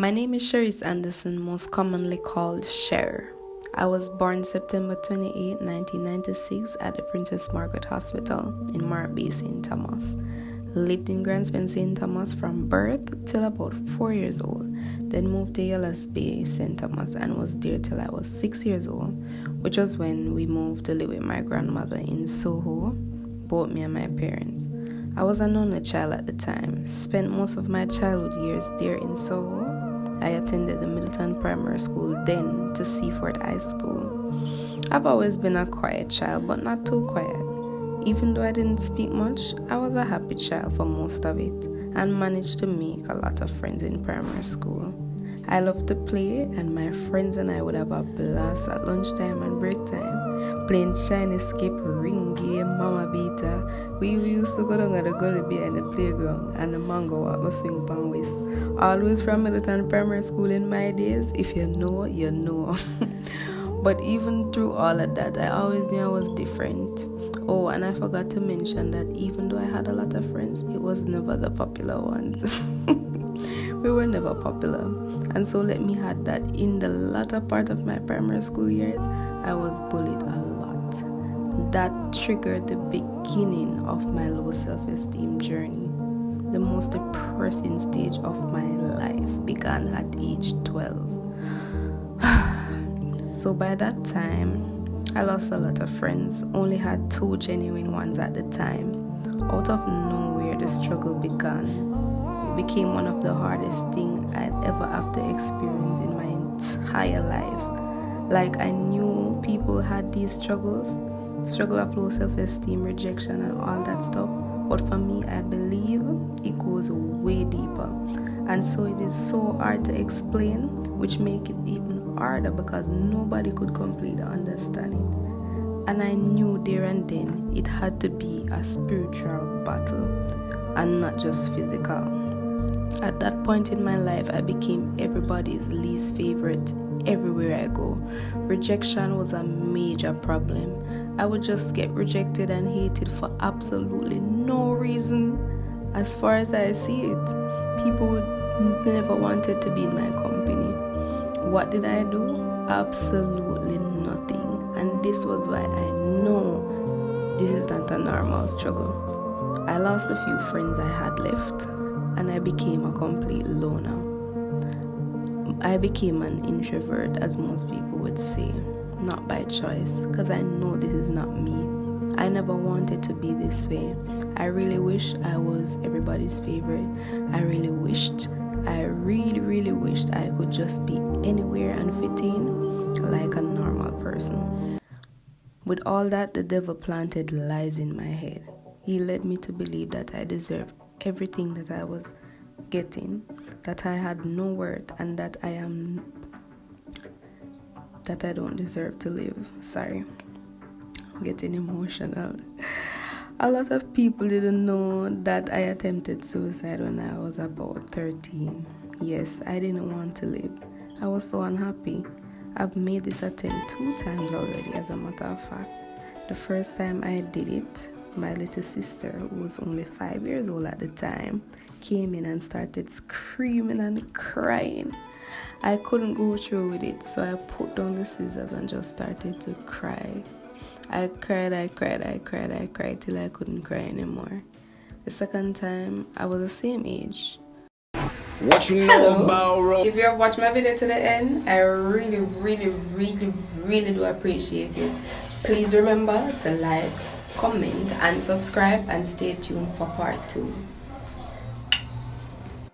My name is Cherise Anderson, most commonly called Cher. I was born September 28, 1996 at the Princess Margaret Hospital in Mark Bay, St. Thomas. Lived in Grand Spence, St. Thomas from birth till about 4 years old. Then moved to Yellows Bay, St. Thomas and was there till I was 6 years old, which was when we moved to live with my grandmother in Soho, both me and my parents. I was an only child at the time, spent most of my childhood years there in Soho. I attended the Middleton Primary School, then to Seaford High School. I've always been a quiet child, but not too quiet. Even though I didn't speak much, I was a happy child for most of it and managed to make a lot of friends in primary school. I loved to play, and my friends and I would have a blast at lunchtime and break time, playing shiny skip, ring game, mama beater. We used to go down at the gully behind the playground and the mango walk go swing pan west. Always from Middleton Primary School in my days. If you know, you know. But even through all of that, I always knew I was different. Oh, and I forgot to mention that even though I had a lot of friends, it was never the popular ones. We were never popular. And so let me add that in the latter part of my primary school years, I was bullied a lot. That triggered the beginning of my low self-esteem journey. The most depressing stage of my life began at age 12. So by that time, I lost a lot of friends, only had 2 genuine ones at the time. Out of nowhere, the struggle began. It became one of the hardest things I'd ever have to experience in my entire life. Like I knew people had these struggles, struggle of low self-esteem, rejection and all that stuff. But for me, I believe it goes way deeper. And so it is so hard to explain, which makes it even harder because nobody could completely understand it. And I knew there and then it had to be a spiritual battle and not just physical. At that point in my life, I became everybody's least favorite everywhere I go. Rejection was a major problem. I would just get rejected and hated for absolutely no reason. As far as I see it, people would never wanted to be in my company. What did I do? Absolutely nothing. And this was why I know this is not a normal struggle. I lost a few friends I had left, and I became a complete loner. I became an introvert, as most people would say, not by choice, because I know this is not me. I never wanted to be this way. I really wish I was everybody's favorite. I really wished I could just be anywhere and fit in like a normal person. With all that, the devil planted lies in my head. He led me to believe that I deserved everything that I was getting, that I had no worth, and that I don't deserve to live. Sorry, I'm getting emotional. A lot of people didn't know that I attempted suicide when I was about 13. Yes, I didn't want to live. I was so unhappy. I've made this attempt 2 times already, as a matter of fact. The first time I did it, my little sister, who was only 5 years old at the time, came in and started screaming and crying. I couldn't go through with it, so I put down the scissors and just started to cry. I cried till I couldn't cry anymore. The second time, I was the same age. What you know about If you have watched my video to the end, I really do appreciate it. Please remember to like, comment and subscribe, and stay tuned for part 2.